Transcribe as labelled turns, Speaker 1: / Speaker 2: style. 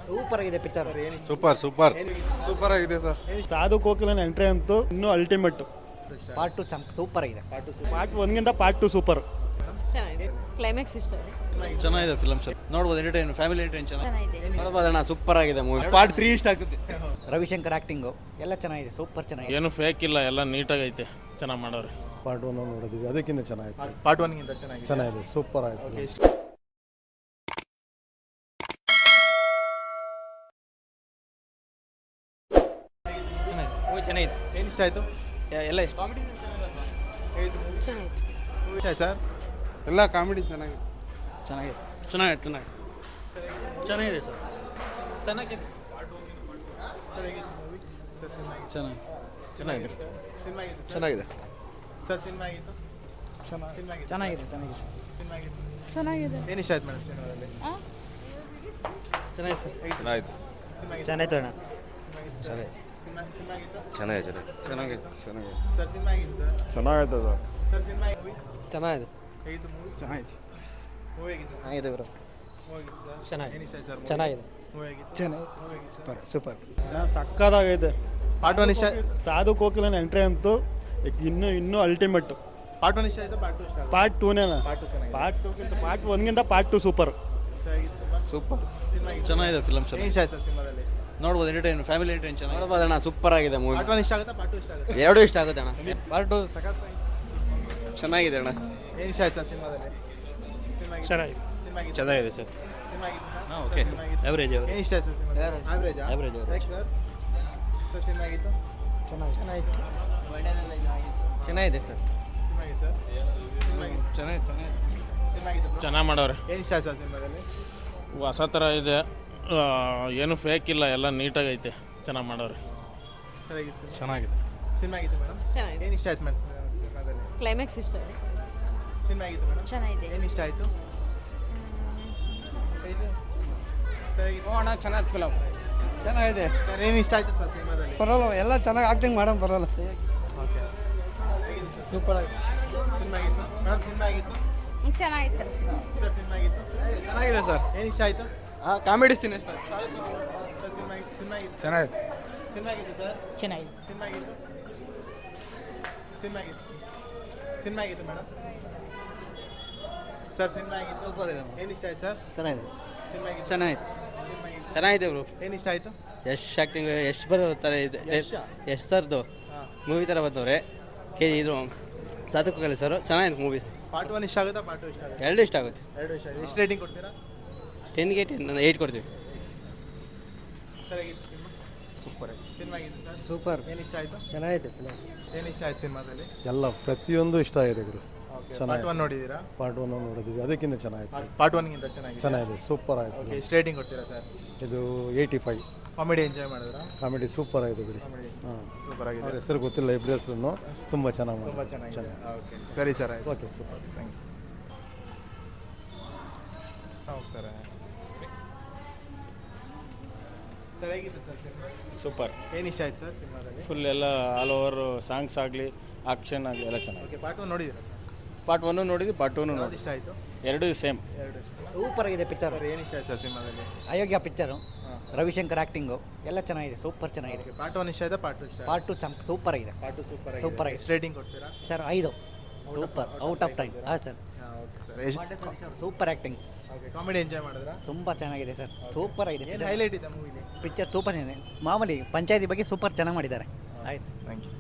Speaker 1: Super ಆಗಿದೆ picture.
Speaker 2: Super super super ಆಗಿದೆ sir.
Speaker 3: Sadhu ಕೋಕಿಲನ್ ಎಂಟ್ರಿ ಅಂತೂ ಇನ್ನೂ ಅಲ್ಟಿಮೇಟ್.
Speaker 1: ಪಾರ್ಟ್ 2 ಸೂಪರ್ ಆಗಿದೆ.
Speaker 3: ಪಾರ್ಟ್ 1ಗಿಂತ ಪಾರ್ಟ್ 2 ಸೂಪರ್.
Speaker 4: ಚೆನ್ನಾಗಿದೆ. ಕ್ಲೈಮ್ಯಾಕ್ಸ್ ಇಷ್ಟ.
Speaker 5: ಚೆನ್ನಾಗಿದೆ ಫಿಲಮ್ ಸರ್, ನೋಡ್ಬೋದು. ಎಂಟರ್ಟೈನ್ ಫ್ಯಾಮಿಲಿ ಎಂಟರ್ಟೈನ್ ಚೆನ್ನಾಗಿದೆ, ನೋಡ್ಬೋದಣ್ಣ. ಸೂಪರ್ ಆಗಿದೆ ಮೂವಿ. ಪಾರ್ಟ್ 3 ಇಷ್ಟ ಆಗ್ತದೆ.
Speaker 1: ರವಿಶಂಕರ್ ಆಕ್ಟಿಂಗು ಎಲ್ಲ ಚೆನ್ನಾಗಿದೆ, ಸೂಪರ್ ಚೆನ್ನಾಗಿದೆ.
Speaker 6: ಏನು ಫೇಕ್ ಇಲ್ಲ, ಎಲ್ಲ ನೀಟಾಗೈತೆ, ಚೆನ್ನಾಗಿ ಮಾಡೋರು.
Speaker 2: ಪಾರ್ಟ್ 1 ನೋಡಿದ್ವಿ, ಅದಕ್ಕಿಂತ ಚೆನ್ನಾಗಿದೆ.
Speaker 7: ಪಾರ್ಟ್ 1ಗಿಂತ
Speaker 2: ಚೆನ್ನಾಗಿದೆ, ಸೂಪರ್ ಆಯ್ತು.
Speaker 5: ಚೆನ್ನಾಗಿದೆ.
Speaker 7: ಏನು ಇಷ್ಟ ಆಯಿತು?
Speaker 5: ಎಲ್ಲ ಇಷ್ಟ.
Speaker 7: ಇಷ್ಟ ಸರ್.
Speaker 2: ಎಲ್ಲ ಕಾಮಿಡಿ ಚೆನ್ನಾಗಿದೆ.
Speaker 5: ಚೆನ್ನಾಗಿದೆ ಚೆನ್ನಾಗಿದೆ ಚೆನ್ನಾಗಿದೆ ಸರ್. ಚೆನ್ನಾಗಿದೆ
Speaker 2: ಚೆನ್ನಾಗಿದೆ.
Speaker 7: ಚೆನ್ನಾಗಿದೆ ಸರ್. ಸಿನಿಮಾ ಆಗಿತ್ತು.
Speaker 1: ಚೆನ್ನಾಗಿದೆ.
Speaker 4: ಚೆನ್ನಾಗಿದೆ.
Speaker 7: ಏನು ಇಷ್ಟ ಆಯ್ತು ಮೇಡಮ್ ಸಿನಿಮಾದಲ್ಲಿ?
Speaker 5: ಚೆನ್ನಾಗಿದೆ ಸರ್.
Speaker 2: ಚೆನ್ನಾಗಿದೆ.
Speaker 1: ಚೆನ್ನಾಯ್ತು ಅಣ್ಣ.
Speaker 7: ಸಿನಿಮಾ ಆಗಿತ್ತು.
Speaker 2: ಚೆನ್ನಾಗಿದೆ.
Speaker 7: ಸರ್ ಸಿನಿಮಾ ಆಗಿತ್ತು.
Speaker 3: ಚೆನ್ನಾಗೈತೆ ಸರ್.
Speaker 7: ಸರ್ ಸಿನಿಮಾ ಆಗಿತ್ತು.
Speaker 1: ಚೆನ್ನಾಗಿದೆ.
Speaker 7: ಹೇಗಿತ್ತು ಮೂವಿ?
Speaker 2: ಚೆನ್ನಾಗಿದೆ.
Speaker 7: ಮೂವಿ ಆಗಿತ್ತು.
Speaker 1: ಚೆನ್ನಾಗಿದೆ ಬ್ರೋ.
Speaker 7: ಮೂವಿ ಆಗಿತ್ತು ಸರ್.
Speaker 1: ಚೆನ್ನಾಗಿದೆ.
Speaker 7: ಏನು ಇಷ್ಟ ಆಯ್ತು ಸರ್?
Speaker 1: ಚೆನ್ನಾಗಿದೆ.
Speaker 7: ಮೂವಿ ಆಗಿತ್ತು.
Speaker 1: ಚೆನ್ನಾಗಿದೆ. ಸೂಪರ್.
Speaker 3: ಸಕ್ಕದಾಗೈತೆ.
Speaker 7: ಪಾರ್ಟ್ 1 ಇಷ್ಟ.
Speaker 3: ಸಾಧು ಕೋಕಿಲನ್ ಎಂಟ್ರಿ ಅಂತೂ ಇನ್ನೂ ಅಲ್ಟಿಮೇಟ್.
Speaker 7: ಪಾರ್ಟ್ 1 ಇಷ್ಟ ಆಯ್ತು, ಪಾರ್ಟ್ 2 ಇಷ್ಟ ಆಯ್ತು.
Speaker 3: ಪಾರ್ಟ್ 2ನೇನ.
Speaker 7: ಪಾರ್ಟ್ 2 ಚೆನ್ನಾಗಿದೆ.
Speaker 3: ಪಾರ್ಟ್ 2ಗಿಂತ ಪಾರ್ಟ್ 1ಗಿಂತ ಪಾರ್ಟ್ 2 ಸೂಪರ್.
Speaker 5: ಸೂಪರ್
Speaker 7: ಸಿನಿಮಾ ಆಗಿತ್ತು.
Speaker 5: ಚೆನ್ನಾಗಿದೆ ಫಿಲಮ್ ಸರ್,
Speaker 7: ಏನು ಇಷ್ಟ ಆಯ್ತು ಸರ್ ಸಿನಿಮಾದಲ್ಲಿ?
Speaker 5: ನೋಡ್ಬೋದು. ಎಂಟರ್ಟೈನ್ ಫ್ಯಾಮಿಲಿ ಎಂಟರ್ಟೈನ್ ಚೆನ್ನಾಗಿ, ನೋಡ್ಬೋದಣ್ಣ. ಸೂಪರ್ ಆಗಿದೆ ಮೂವಿ.
Speaker 7: ಪಾರ್ಟ್ 1 ಇಷ್ಟ ಆಗುತ್ತಾ, ಪಾರ್ಟ್ 2 ಇಷ್ಟ ಆಗುತ್ತೆ?
Speaker 5: ಎರಡೂ ಇಷ್ಟ ಆಗುತ್ತೆ ಅಣ್ಣ. ಪಾರ್ಟ್ 2
Speaker 7: ಸಖತ್ತಾಗಿ
Speaker 5: ಚೆನ್ನಾಗಿದೆ ಅಣ್ಣ.
Speaker 7: ಏನು ಇಷ್ಟ ಆಯ್ತು ಸರ್ ಸಿನಿಮಾದಲ್ಲಿ?
Speaker 3: ಚೆನ್ನಾಗಿದೆ.
Speaker 7: ಸಿನಿಮಾ ಆಗಿತ್ತು.
Speaker 6: ಚೆನ್ನಾಗಿದೆ ಸರ್.
Speaker 7: ಸಿನಿಮಾ ಆಗಿತ್ತು ಸರ್.
Speaker 5: ಓಕೆ.
Speaker 7: ಸಿನಿಮಾ ಆಗಿತ್ತು.
Speaker 5: ಎವರೇಜ್
Speaker 7: ಏನು ಇಷ್ಟ ಆಯ್ತು ಸರ್ ಸಿನಿಮಾದಲ್ಲಿ? ಆವ್ರೇಜಾ?
Speaker 5: Average.
Speaker 7: ಯಾಕೆ ಸರ್? ಸರ್ ಸಿನಿಮಾ ಆಗಿತ್ತು.
Speaker 5: ಚೆನ್ನಾಗಿದೆ ಸರ್.
Speaker 7: ಸಿನಿಮಾ ಆಗಿತ್ತು ಸರ್. ಸಿನಿಮಾ ಆಗಿತ್ತು. ಸಿನಿಮಾ ಆಗಿತ್ತು bro.
Speaker 6: ಚೆನ್ನಾಗಿ ಮಾಡೋರೆ.
Speaker 7: ಏನು ಇಷ್ಟ ಆಯ್ತು ಸರ್ ಸಿನಿಮಾದಲ್ಲಿ?
Speaker 6: ಹೊಸ ಥರ ಇದೆ, ಏನು ಫೇಕ್ ಇಲ್ಲ, ಎಲ್ಲ ನೀಟಾಗೈತೆ, ಚೆನ್ನಾಗಿ ಮಾಡೋರು.
Speaker 7: ಚೆನ್ನಾಗಿತ್ತು ಸರ್.
Speaker 2: ಚೆನ್ನಾಗಿದೆ.
Speaker 7: ಸಿನಿಮಾ ಆಗಿತ್ತು ಮೇಡಮ್.
Speaker 4: ಚೆನ್ನಾಗಿದೆ.
Speaker 7: ಏನು ಇಷ್ಟ ಆಯ್ತು ಮೇಡಮ್ ಸಿನಿಮಾದಲ್ಲಿ?
Speaker 4: ಕ್ಲೈಮ್ಯಾಕ್ಸ್ ಇಷ್ಟ.
Speaker 7: ಸಿನಿಮಾ ಆಗಿತ್ತು ಮೇಡಮ್.
Speaker 4: ಚೆನ್ನಾಗಿದೆ.
Speaker 7: ಏನು ಇಷ್ಟ ಆಯಿತು?
Speaker 5: ಅಣ್ಣ ಚೆನ್ನಾಗಿ ಫಿಲಮ್.
Speaker 1: ಚೆನ್ನಾಗಿದೆ.
Speaker 7: ಸರ್ ಏನು ಇಷ್ಟ ಆಯ್ತು ಸರ್ ಸಿನಿಮಾದಲ್ಲಿ?
Speaker 1: ಪರವಾಗಿಲ್ಲ, ಎಲ್ಲ ಚೆನ್ನಾಗಿ ಆಕ್ಟಿಂಗ್ ಮಾಡೋಣ, ಪರವಾಗಿಲ್ಲ.
Speaker 7: ಓಕೆ.
Speaker 1: ಸೂಪರ್ ಆಗಿದೆ.
Speaker 7: ಸಿನಿಮಾ ಆಗಿತ್ತು ಮೇಡಮ್. ಸಿನಿಮಾ ಆಗಿತ್ತು
Speaker 4: ಚೆನ್ನಾಗಿತ್ತು.
Speaker 7: ಸರ್. ಸಿನಿಮಾ ಆಗಿತ್ತು.
Speaker 5: ಚೆನ್ನಾಗಿದೆ ಸರ್.
Speaker 7: ಏನು ಇಷ್ಟ ಆಯಿತು?
Speaker 5: ಕಾಮಿಡಿ ಸೀನ್ ಇಷ್ಟ.
Speaker 7: ಸರ್ ಸಿನಿಮಾ ಆಗಿತ್ತು. ಸಿನಿಮಾ ಆಗಿತ್ತು.
Speaker 2: ಚೆನ್ನಾಗಿದೆ.
Speaker 7: ಸಿನಿಮಾ ಆಗಿತ್ತು ಸರ್.
Speaker 4: ಚೆನ್ನಾಗಿದೆ.
Speaker 7: ಸಿನಿಮಾ ಆಗಿತ್ತು. ಸಿನಿಮಾ ಆಗಿತ್ತು. ಸಿನಿಮಾ ಆಗಿತ್ತು ಮೇಡಮ್. ಸರ್ ಸಿನಿಮಾ ಆಗಿತ್ತು.
Speaker 1: ಸೂಪರ್ ಇದೆ.
Speaker 7: ಏನು ಇಷ್ಟ ಆಯ್ತು ಸರ್?
Speaker 1: ಚೆನ್ನಾಗಿದೆ.
Speaker 7: ಸಿನಿಮಾ ಆಗಿತ್ತು.
Speaker 5: ಚೆನ್ನಾಗಿದೆ
Speaker 7: ಸಿನಿಮಾ ಆಗಿತ್ತು.
Speaker 5: ಚೆನ್ನಾಗಿದೆ ಬ್ರೋ.
Speaker 7: ಏನು ಇಷ್ಟ ಆಯಿತು?
Speaker 5: ಯಶ್ ಆ್ಯಕ್ಟಿಂಗ್, ಯಶ್ ಬರ್ತಾರೆ ಇದೆ.
Speaker 7: ಯಶ್ಶಾ?
Speaker 5: ಯಶ್ ಸರ್ದು
Speaker 7: ಹಾಂ.
Speaker 5: ಮೂವಿ ಥರ ಬಂದವ್ರೆ. ಇದು ಸಾಧುಕೋಕಿಲನ್ ಸರ್ ಚೆನ್ನಾಗಿದೆ ಮೂವಿ.
Speaker 7: ಪಾರ್ಟ್ 1 ಇಷ್ಟ ಆಗುತ್ತಾ, ಪಾರ್ಟ್ 2 ಇಷ್ಟ ಆಗುತ್ತೆ?
Speaker 5: ಎರಡು ಇಷ್ಟ ಆಗುತ್ತೆ.
Speaker 7: ಎರಡು ಇಷ್ಟ ಆಗುತ್ತೆ. ಎಷ್ಟು ರೇಟಿಂಗ್ ಕೊಡ್ತೀರಾ?
Speaker 5: 10ಗೆ 10 8 ಕೊಡ್ತೀವಿ.
Speaker 7: ಸರ್ ಆಗಿತ್ತು ಸಿನಿಮಾ.
Speaker 5: ಸೂಪರ್
Speaker 7: ಸಿನಿಮಾ ಆಗಿತ್ತು ಸರ್.
Speaker 1: ಸೂಪರ್.
Speaker 7: ಏನು ಇಷ್ಟ ಆಯಿತು?
Speaker 1: ಚೆನ್ನಾಗಿದೆ ಫಿಲಮ್.
Speaker 7: ಏನು ಇಷ್ಟ ಆಯ್ತು ಸಿನಿಮಾದಲ್ಲಿ?
Speaker 2: ಎಲ್ಲ ಪ್ರತಿಯೊಂದು ಇಷ್ಟ ಆಗಿದೆ ಗುರು.
Speaker 7: ಪಾರ್ಟ್
Speaker 2: ಚೆನ್ನಾಗಿದೆ.
Speaker 7: 1 ನೋಡಿದ್ದೀರಾ?
Speaker 2: ಪಾರ್ಟ್ 1 ನೋಡಿದ್ವಿ, ಅದಕ್ಕಿಂತ ಚೆನ್ನಾಗಿದೆ.
Speaker 7: ಪಾರ್ಟ್ 1ಗಿಂತ ಚೆನ್ನಾಗಿದೆ.
Speaker 2: ಚೆನ್ನಾಗಿದೆ, ಸೂಪರ್ ಆಯ್ತು.
Speaker 7: ಓಕೆ. ಎಷ್ಟು ರೇಟಿಂಗ್ ಕೊಡ್ತೀರಾ ಸರ್?
Speaker 2: ಇದು 85.
Speaker 7: ಕಾಮಿಡಿ ಎಂಜಾಯ್ ಮಾಡಿದ್ರಾ?
Speaker 2: ಕಾಮಿಡಿ ಸೂಪರ್ ಆಗಿದೆ ಬಿಡಿ.
Speaker 7: ಕಾಮಿಡಿ
Speaker 2: ಹಾಂ,
Speaker 7: ಸೂಪರ್ ಆಗಿದೆ.
Speaker 2: ಅವ್ರ ಹೆಸರು ಗೊತ್ತಿಲ್ಲ, ಇಬ್ಬರ ಹೆಸರು ತುಂಬ ಚೆನ್ನಾಗಿ
Speaker 7: ತುಂಬ
Speaker 2: ಮಾಡಿ.
Speaker 7: ಚೆನ್ನಾಗಿದೆ. ಓಕೆ ಸರಿ ಸರ್, ಆಯ್ತು.
Speaker 2: Okay, super.
Speaker 7: Thank you. ಹೋಗ್ತಾರೆ ಸರ್. ಹೇಗಿತ್ತು ಸರ್ ಸಿನಿಮಾ?
Speaker 6: ಸೂಪರ್.
Speaker 7: ಏನು ಇಷ್ಟ ಆಯ್ತು ಸರ್ ಸಿನಿಮಾದಲ್ಲಿ?
Speaker 6: ಫುಲ್ ಎಲ್ಲ ಆಲ್ ಓವರ್ ಸಾಂಗ್ಸ್ ಆಗಲಿ, ಆಕ್ಷನ್ ಆಗಲಿ ಎಲ್ಲ ಚೆನ್ನಾಗಿದೆ.
Speaker 7: ಓಕೆ. ಪಾರ್ಟ್ 1 ನೋಡಿದ್ದೀರಾ ಸರ್?
Speaker 6: ಪಾರ್ಟ್ 1 ನೋಡಿದ್ವಿ, ಪಾರ್ಟ್ 2
Speaker 7: ಯಾವ್ದು
Speaker 6: ನೋಡಿ.
Speaker 7: ಇಷ್ಟ ಆಯಿತು?
Speaker 6: ಎರಡು ಸೇಮ್.
Speaker 7: ಎರಡು ಇಷ್ಟ.
Speaker 1: ಸೂಪರ್ ಆಗಿದೆ ಪಿಕ್ಚರ್.
Speaker 7: ಸರ್ ಏನು ಇಷ್ಟ ಆಯ್ತು ಸರ್ ಸಿನಿಮಾದಲ್ಲಿ?
Speaker 1: ಅಯೋಗ್ಯ ಪಿಕ್ಚರು.
Speaker 7: ಹಾಂ.
Speaker 1: ರವಿಶಂಕರ್ ಆಕ್ಟಿಂಗು ಎಲ್ಲ ಚೆನ್ನಾಗಿದೆ, ಸೂಪರ್ ಚೆನ್ನಾಗಿದೆ.
Speaker 7: ಓಕೆ. ಪಾರ್ಟ್ 1 ಇಷ್ಟ ಆಯ್ತಾ, ಪಾರ್ಟ್ 2 ಇಷ್ಟ ಆಯ್ತಾ?
Speaker 1: ಪಾರ್ಟ್ 2 ಸೂಪರ್ ಆಗಿದೆ.
Speaker 7: ಪಾರ್ಟ್ 2 ಸೂಪರ್ ಆಗಿದೆ.
Speaker 1: ಸೂಪರ್ ಆಗಿದೆ.
Speaker 7: ಎಷ್ಟು ರೇಟಿಂಗ್ ಕೊಡ್ತೀರಾ?
Speaker 1: Sir 5. Super. Out of time. ಹಾಂ ಸರ್.
Speaker 7: ಹಾಂ, ಓಕೆ ಸರ್. ಎಷ್ಟು?
Speaker 1: Super acting.
Speaker 7: Okay. Comedy enjoy ಮಾಡಿದ್ರಾ?
Speaker 1: ತುಂಬ ಚೆನ್ನಾಗಿದೆ ಸರ್, ಸೂಪರ್ ಆಗಿದೆ
Speaker 7: ಏನು ಹೈಲೈಟ್ ಇದೆ ಮೂವಿಲಿ?
Speaker 1: ಪಿಕ್ಚರ್. ಸೂಪರ್ ಇದೆ. ಮಾಮೂಲಿ ಪಂಚಾಯತಿ ಬಗ್ಗೆ ಸೂಪರ್ ಚೆನ್ನಾಗಿ ಮಾಡಿದ್ದಾರೆ. ಆಯ್ತು.
Speaker 7: Thank you.